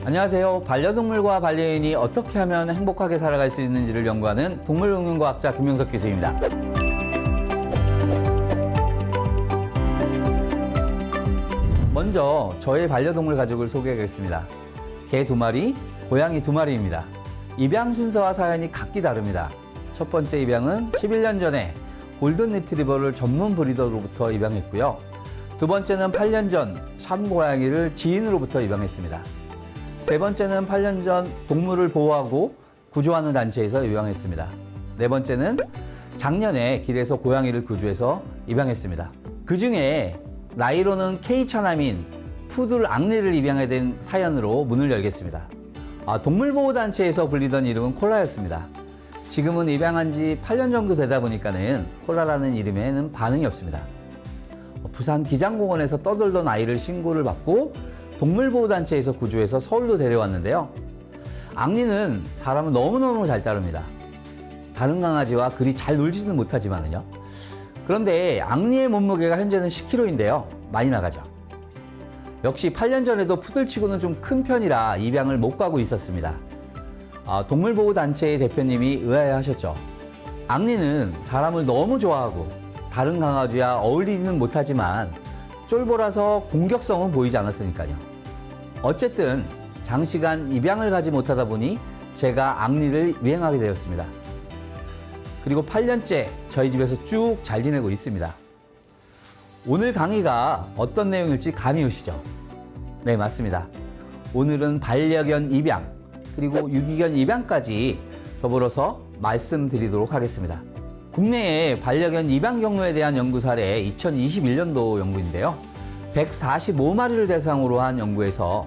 안녕하세요. 반려동물과 반려인이 어떻게 하면 행복하게 살아갈 수 있는지를 연구하는 동물응용과학자 김용석 교수입니다. 먼저 저의 반려동물 가족을 소개하겠습니다. 개 2마리, 고양이 2마리입니다. 입양 순서와 사연이 각기 다릅니다. 첫 번째 입양은 11년 전에 골든 리트리버를 전문 브리더로부터 입양했고요. 두 번째는 8년 전 참고양이를 지인으로부터 입양했습니다. 세 번째는 8년 전 동물을 보호하고 구조하는 단체에서 입양했습니다. 네 번째는 작년에 길에서 고양이를 구조해서 입양했습니다. 그 중에 나이로는 K차남인 푸들 앙리를 입양하게 된 사연으로 문을 열겠습니다. 동물보호단체에서 불리던 이름은 콜라였습니다. 지금은 입양한 지 8년 정도 되다 보니까는 콜라라는 이름에는 반응이 없습니다. 부산 기장공원에서 떠돌던 아이를 신고를 받고 동물보호단체에서 구조해서 서울로 데려왔는데요. 앙리는 사람을 너무너무 잘 따릅니다. 다른 강아지와 그리 잘 놀지는 못하지만요. 그런데 앙리의 몸무게가 현재는 10kg인데요. 많이 나가죠. 역시 8년 전에도 푸들치고는 좀 큰 편이라 입양을 못 가고 있었습니다. 동물보호단체의 대표님이 의아해하셨죠. 앙리는 사람을 너무 좋아하고 다른 강아지와 어울리지는 못하지만 쫄보라서 공격성은 보이지 않았으니까요. 어쨌든 장시간 입양을 가지 못하다 보니 제가 앙리를 입양하게 되었습니다. 그리고 8년째 저희 집에서 쭉 잘 지내고 있습니다. 오늘 강의가 어떤 내용일지 감이 오시죠? 네, 맞습니다. 오늘은 반려견 입양, 그리고 유기견 입양까지 더불어서 말씀드리도록 하겠습니다. 국내의 반려견 입양 경로에 대한 연구 사례 2021년도 연구인데요. 145마리를 대상으로 한 연구에서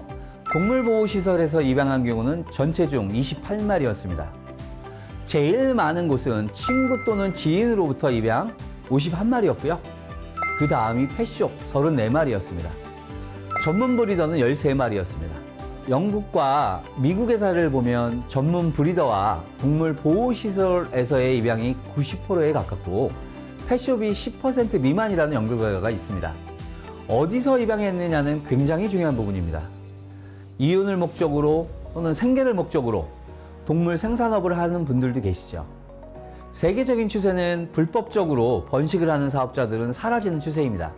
동물보호시설에서 입양한 경우는 전체 중 28마리였습니다. 제일 많은 곳은 친구 또는 지인으로부터 입양 51마리였고요. 그 다음이 펫숍 34마리였습니다. 전문 브리더는 13마리였습니다. 영국과 미국의 사례를 보면 전문 브리더와 동물 보호시설에서의 입양이 90%에 가깝고 펫숍이 10% 미만이라는 연구 결과가 있습니다. 어디서 입양했느냐는 굉장히 중요한 부분입니다. 이윤을 목적으로 또는 생계를 목적으로 동물 생산업을 하는 분들도 계시죠. 세계적인 추세는 불법적으로 번식을 하는 사업자들은 사라지는 추세입니다.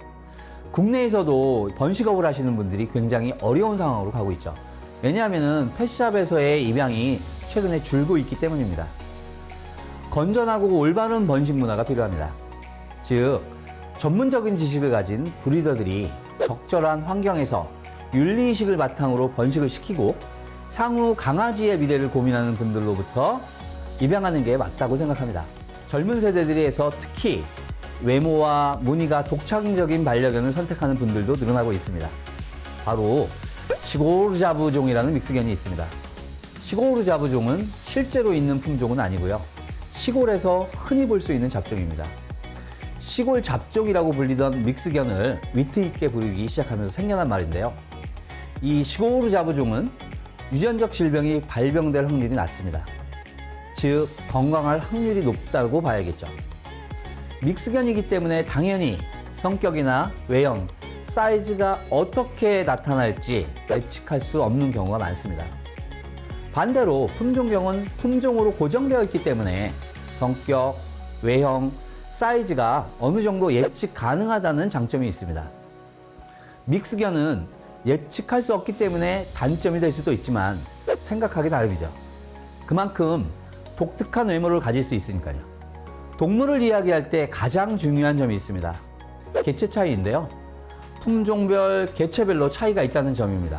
국내에서도 번식업을 하시는 분들이 굉장히 어려운 상황으로 가고 있죠. 왜냐하면 펫샵에서의 입양이 최근에 줄고 있기 때문입니다. 건전하고 올바른 번식 문화가 필요합니다. 즉, 전문적인 지식을 가진 브리더들이 적절한 환경에서 윤리의식을 바탕으로 번식을 시키고 향후 강아지의 미래를 고민하는 분들로부터 입양하는 게 맞다고 생각합니다. 젊은 세대들에서 특히 외모와 무늬가 독창적인 반려견을 선택하는 분들도 늘어나고 있습니다. 바로 시고르자브종이라는 믹스견이 있습니다. 시고르자브종은 실제로 있는 품종은 아니고요. 시골에서 흔히 볼 수 있는 잡종입니다. 시골 잡종이라고 불리던 믹스견을 위트 있게 부르기 시작하면서 생겨난 말인데요. 이 시고르자브종은 유전적 질병이 발병될 확률이 낮습니다. 즉, 건강할 확률이 높다고 봐야겠죠. 믹스견이기 때문에 당연히 성격이나 외형, 사이즈가 어떻게 나타날지 예측할 수 없는 경우가 많습니다. 반대로 품종경은 품종으로 고정되어 있기 때문에 성격, 외형, 사이즈가 어느 정도 예측 가능하다는 장점이 있습니다. 믹스견은 예측할 수 없기 때문에 단점이 될 수도 있지만 생각하기 나름이죠. 그만큼 독특한 외모를 가질 수 있으니까요. 동물을 이야기할 때 가장 중요한 점이 있습니다. 개체 차이인데요. 품종별, 개체별로 차이가 있다는 점입니다.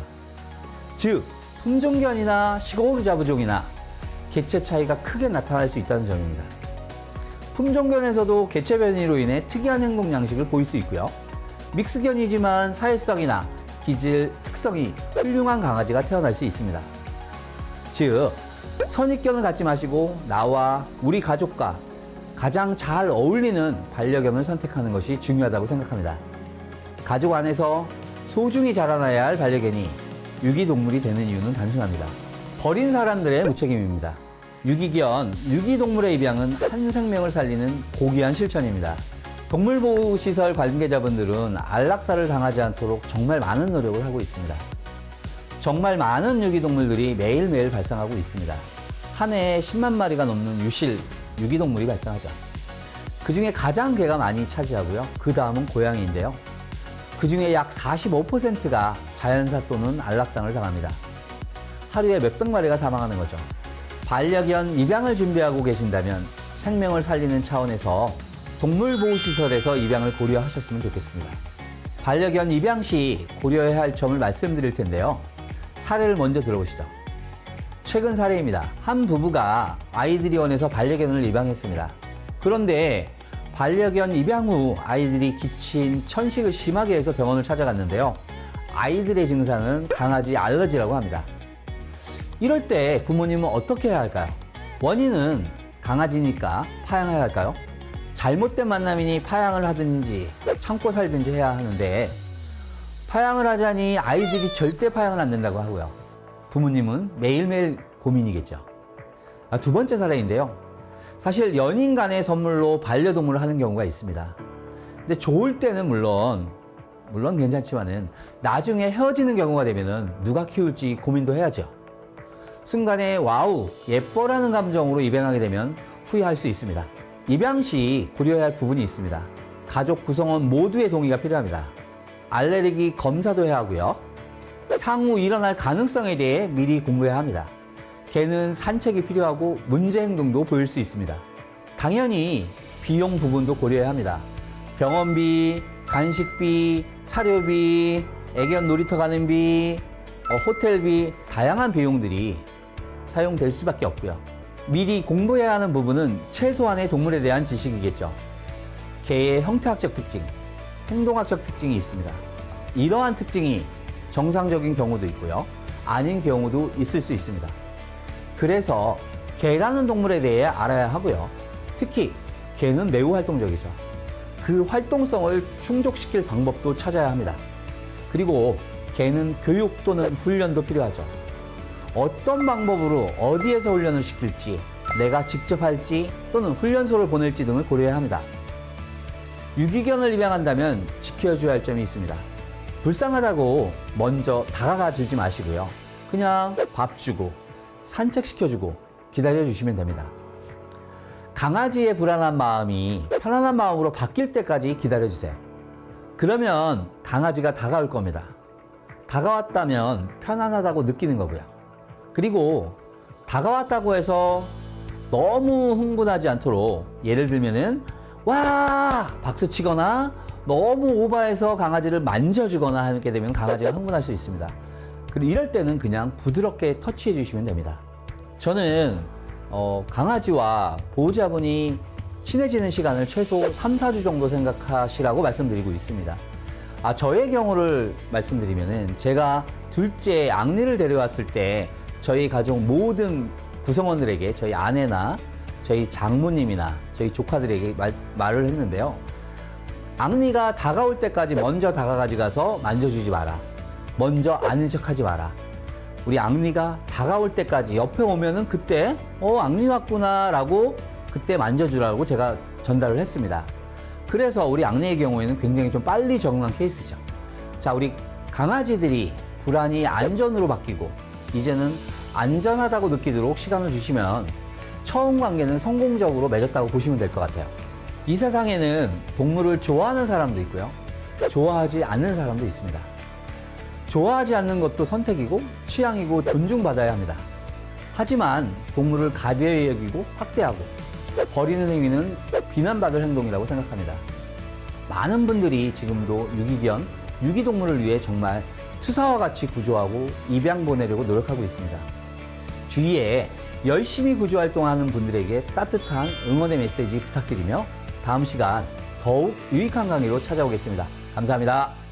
즉, 품종견이나 시고르자브종이나 개체 차이가 크게 나타날 수 있다는 점입니다. 품종견에서도 개체 변이로 인해 특이한 행동 양식을 보일 수 있고요. 믹스견이지만 사회성이나 기질, 특성이 훌륭한 강아지가 태어날 수 있습니다. 즉, 선입견을 갖지 마시고 나와 우리 가족과 가장 잘 어울리는 반려견을 선택하는 것이 중요하다고 생각합니다. 가족 안에서 소중히 자라나야 할 반려견이 유기동물이 되는 이유는 단순합니다. 버린 사람들의 무책임입니다. 유기견, 유기동물의 입양은 한 생명을 살리는 고귀한 실천입니다. 동물보호시설 관계자분들은 안락사를 당하지 않도록 정말 많은 노력을 하고 있습니다. 정말 많은 유기동물들이 매일매일 발생하고 있습니다. 한 해에 10만 마리가 넘는 유실, 유기동물이 발생하죠. 그 중에 가장 개가 많이 차지하고요. 그 다음은 고양이인데요. 그 중에 약 45%가 자연사 또는 안락상을 당합니다. 하루에 몇백 마리가 사망하는 거죠. 반려견 입양을 준비하고 계신다면 생명을 살리는 차원에서 동물보호시설에서 입양을 고려하셨으면 좋겠습니다. 반려견 입양 시 고려해야 할 점을 말씀드릴 텐데요. 사례를 먼저 들어보시죠. 최근 사례입니다. 한 부부가 아이들이 원해서 반려견을 입양했습니다. 그런데 반려견 입양 후 아이들이 기침, 천식을 심하게 해서 병원을 찾아갔는데요. 아이들의 증상은 강아지 알러지라고 합니다. 이럴 때 부모님은 어떻게 해야 할까요? 원인은 강아지니까 파양해야 할까요? 잘못된 만남이니 파양을 하든지 참고 살든지 해야 하는데 파양을 하자니 아이들이 절대 파양을 안 된다고 하고요. 부모님은 매일매일 고민이겠죠. 두 번째 사례인데요. 사실 연인 간의 선물로 반려동물을 하는 경우가 있습니다. 근데 좋을 때는 물론 괜찮지만은 나중에 헤어지는 경우가 되면은 누가 키울지 고민도 해야죠. 순간에 와우, 예뻐라는 감정으로 입양하게 되면 후회할 수 있습니다. 입양 시 고려해야 할 부분이 있습니다. 가족 구성원 모두의 동의가 필요합니다. 알레르기 검사도 해야 하고요. 향후 일어날 가능성에 대해 미리 공부해야 합니다. 개는 산책이 필요하고 문제 행동도 보일 수 있습니다. 당연히 비용 부분도 고려해야 합니다. 병원비, 간식비, 사료비, 애견 놀이터 가는 비, 호텔비, 다양한 비용들이 사용될 수밖에 없고요. 미리 공부해야 하는 부분은 최소한의 동물에 대한 지식이겠죠. 개의 형태학적 특징, 행동학적 특징이 있습니다. 이러한 특징이 정상적인 경우도 있고요. 아닌 경우도 있을 수 있습니다. 그래서 개라는 동물에 대해 알아야 하고요. 특히 개는 매우 활동적이죠. 그 활동성을 충족시킬 방법도 찾아야 합니다. 그리고 개는 교육 또는 훈련도 필요하죠. 어떤 방법으로 어디에서 훈련을 시킬지, 내가 직접 할지 또는 훈련소를 보낼지 등을 고려해야 합니다. 유기견을 입양한다면 지켜줘야 할 점이 있습니다. 불쌍하다고 먼저 다가가 주지 마시고요. 그냥 밥 주고 산책시켜주고 기다려주시면 됩니다. 강아지의 불안한 마음이 편안한 마음으로 바뀔 때까지 기다려주세요. 그러면 강아지가 다가올 겁니다. 다가왔다면 편안하다고 느끼는 거고요. 그리고 다가왔다고 해서 너무 흥분하지 않도록 예를 들면은 와! 박수 치거나 너무 오버해서 강아지를 만져주거나 하게 되면 강아지가 흥분할 수 있습니다. 그리고 이럴 때는 그냥 부드럽게 터치해 주시면 됩니다. 저는 강아지와 보호자분이 친해지는 시간을 최소 3, 4주 정도 생각하시라고 말씀드리고 있습니다. 저의 경우를 말씀드리면은 제가 둘째 앙리를 데려왔을 때 저희 가족 모든 구성원들에게 저희 아내나 저희 장모님이나 저희 조카들에게 말을 했는데요. 앙리가 다가올 때까지 먼저 다가가서 만져주지 마라. 먼저 아는 척하지 마라. 우리 앙리가 다가올 때까지 옆에 오면은 그때 앙리 왔구나 라고 그때 만져주라고 제가 전달을 했습니다. 그래서 우리 앙리의 경우에는 굉장히 좀 빨리 적응한 케이스죠. 자, 우리 강아지들이 불안이 안전으로 바뀌고 이제는 안전하다고 느끼도록 시간을 주시면 처음 관계는 성공적으로 맺었다고 보시면 될 것 같아요. 이 세상에는 동물을 좋아하는 사람도 있고요. 좋아하지 않는 사람도 있습니다. 좋아하지 않는 것도 선택이고 취향이고 존중받아야 합니다. 하지만 동물을 가벼이 여기고 학대하고 버리는 행위는 비난받을 행동이라고 생각합니다. 많은 분들이 지금도 유기견, 유기동물을 위해 정말 투사와 같이 구조하고 입양 보내려고 노력하고 있습니다. 주위에 열심히 구조활동하는 분들에게 따뜻한 응원의 메시지 부탁드리며 다음 시간 더욱 유익한 강의로 찾아오겠습니다. 감사합니다.